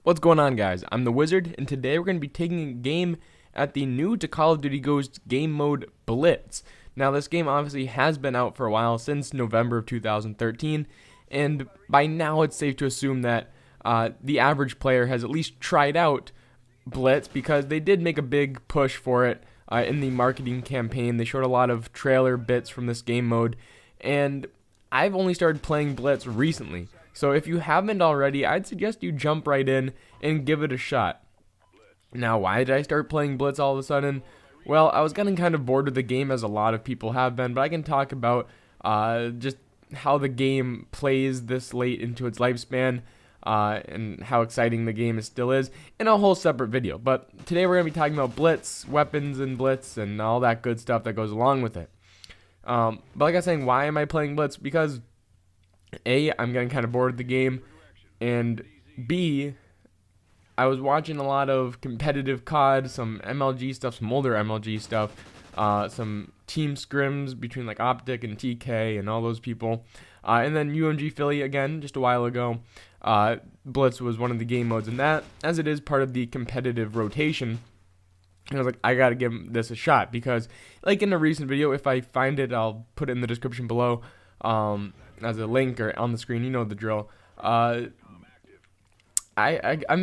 What's going on, guys? I'm the Wizard, and today we're going to be taking a game at the new to Call of Duty Ghosts game mode Blitz. Now, this game obviously has been out for a while, since November of 2013, and by now it's safe to assume that the average player has at least tried out Blitz, because they did make a big push for it in the marketing campaign. They showed a lot of trailer bits from this game mode, and I've only started playing Blitz recently. So if you haven't already, I'd suggest you jump right in and give it a shot. Now, why did I start playing Blitz all of a sudden? Well, I was getting kind of bored with the game, as a lot of people have been, but I can talk about just how the game plays this late into its lifespan and how exciting the game still is in a whole separate video. But today we're going to be talking about Blitz, weapons and Blitz, and all that good stuff that goes along with it. But like I was saying, why am I playing Blitz? Because A, I'm getting kind of bored with the game, and B, I was watching a lot of competitive COD, some MLG stuff, some older MLG stuff, some team scrims between like Optic and TK and all those people, and then UMG Philly again just a while ago. Blitz was one of the game modes, and that, as it is part of the competitive rotation, and I was like, I gotta give this a shot, because like in a recent video, if I find it, I'll put it in the description below as a link or on the screen, you know the drill. I'm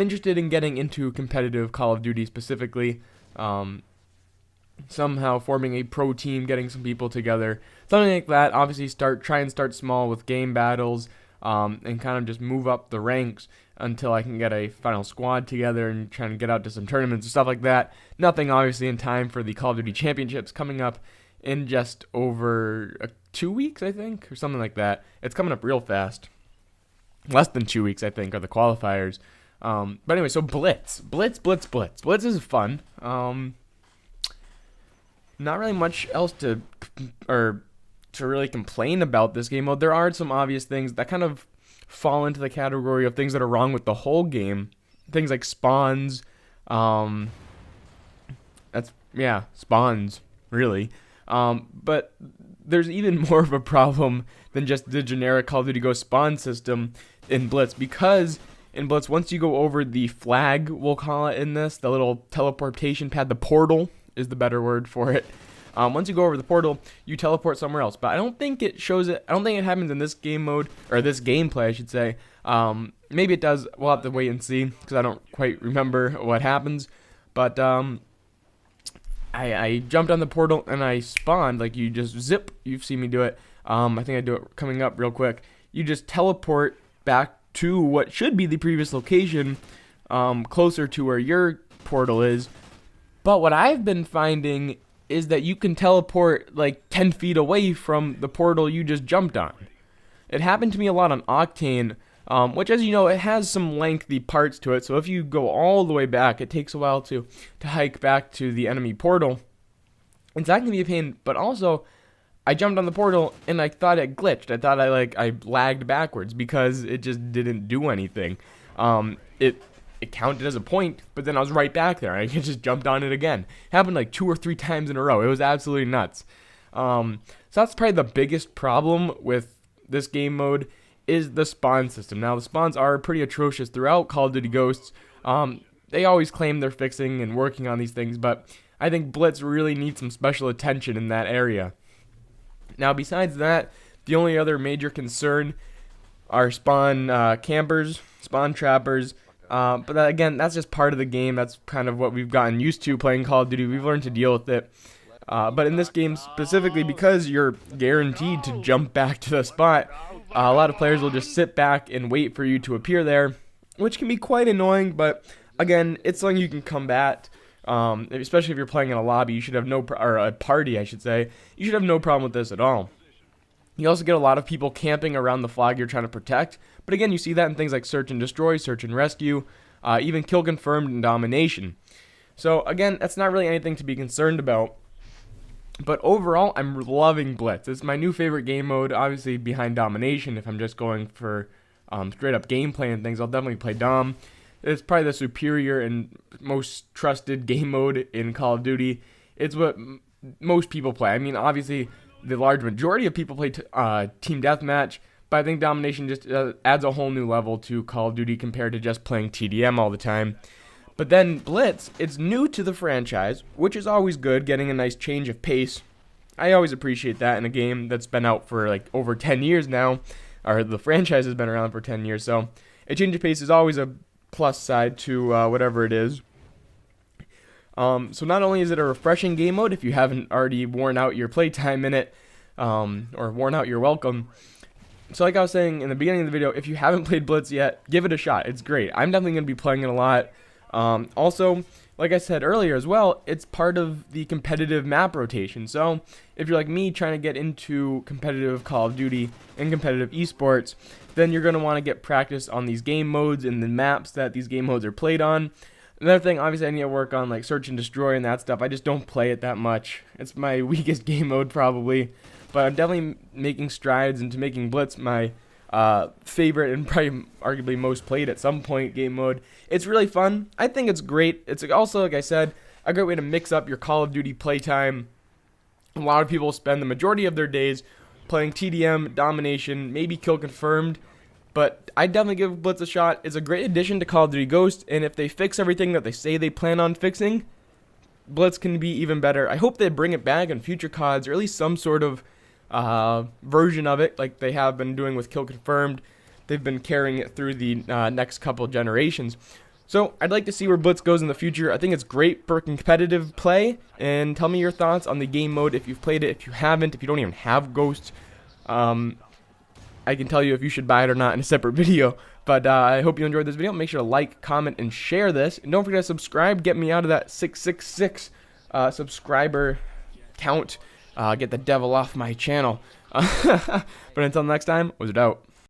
interested in getting into competitive Call of Duty specifically, somehow forming a pro team, getting some people together, something like that. Obviously try and start small with game battles, and kind of just move up the ranks until I can get a final squad together and try and get out to some tournaments and stuff like that. Nothing obviously in time for the Call of Duty Championships coming up in just over 2 weeks, I think, or something like that. It's coming up real fast. Less than 2 weeks, I think, are the qualifiers. But anyway, so Blitz is fun. Not really much else to really complain about this game mode. There are some obvious things that kind of fall into the category of things that are wrong with the whole game. Things like spawns. Spawns, really. But there's even more of a problem than just the generic Call of Duty Ghost spawn system in Blitz, because in Blitz, once you go over the flag, we'll call it in this, the little teleportation pad, the portal is the better word for it. Once you go over the portal, you teleport somewhere else. But I don't think it shows it. I don't think it happens in this game mode, or this gameplay, I should say. Maybe it does. We'll have to wait and see, because I don't quite remember what happens. But I jumped on the portal and I spawned. Like, you just zip. You've seen me do it. I think I do it coming up real quick. You just teleport back to what should be the previous location, closer to where your portal is. But what I've been finding is that you can teleport like 10 feet away from the portal you just jumped on. It happened to me a lot on Octane, which, as you know, it has some lengthy parts to it. So if you go all the way back, it takes a while to hike back to the enemy portal. It's not going to be a pain, but also I jumped on the portal and I thought it glitched. I thought I lagged backwards, because it just didn't do anything. It counted as a point, but then I was right back there. I just jumped on it again. It happened like 2 or 3 times in a row. It was absolutely nuts. So that's probably the biggest problem with this game mode, is the spawn system. Now, the spawns are pretty atrocious throughout Call of Duty Ghosts. They always claim they're fixing and working on these things, but I think Blitz really needs some special attention in that area. Now, besides that, the only other major concern are spawn campers, spawn trappers. But that, again, that's just part of the game. That's kind of what we've gotten used to playing Call of Duty. We've learned to deal with it. But in this game specifically, because you're guaranteed to jump back to the spot, a lot of players will just sit back and wait for you to appear there, which can be quite annoying. But again, it's something you can combat. Especially if you're playing in a lobby, you should have or a party, I should say. You should have no problem with this at all. You also get a lot of people camping around the flag you're trying to protect. But again, you see that in things like search and destroy, search and rescue, even kill confirmed and domination. So again, that's not really anything to be concerned about. But overall, I'm loving Blitz. It's my new favorite game mode, obviously behind domination. If I'm just going for straight up gameplay and things, I'll definitely play Dom. It's probably the superior and most trusted game mode in Call of Duty. It's what most people play. I mean, obviously, the large majority of people play team deathmatch, but I think domination just adds a whole new level to Call of Duty compared to just playing TDM all the time. But then Blitz, it's new to the franchise, which is always good, getting a nice change of pace. I always appreciate that in a game that's been out for like over 10 years now, or the franchise has been around for 10 years, so a change of pace is always a plus side to whatever it is. So not only is it a refreshing game mode, if you haven't already worn out your playtime in it, or worn out your welcome. So like I was saying in the beginning of the video, if you haven't played Blitz yet, give it a shot. It's great. I'm definitely going to be playing it a lot. Also, like I said earlier as well, it's part of the competitive map rotation. So if you're like me trying to get into competitive Call of Duty and competitive esports, then you're going to want to get practice on these game modes and the maps that these game modes are played on. Another thing, obviously, I need to work on like search and destroy and that stuff. I just don't play it that much. It's my weakest game mode probably, but I'm definitely making strides into making Blitz my favorite and probably arguably most played at some point game mode. It's really fun. I think it's great. It's also, like I said, a great way to mix up your Call of Duty playtime. A lot of people spend the majority of their days playing TDM, domination, maybe kill confirmed. But I definitely give Blitz a shot. It's a great addition to Call of Duty Ghost, and if they fix everything that they say they plan on fixing, Blitz can be even better. I hope they bring it back in future CODs, or at least some sort of version of it, like they have been doing with Kill Confirmed. They've been carrying it through the next couple generations. So I'd like to see where Blitz goes in the future. I think it's great for competitive play, and tell me your thoughts on the game mode if you've played it, if you haven't, if you don't even have Ghost. I can tell you if you should buy it or not in a separate video. But I hope you enjoyed this video. Make sure to like, comment, and share this. And don't forget to subscribe. Get me out of that 666 subscriber count. Get the devil off my channel. But until next time, Wizard out.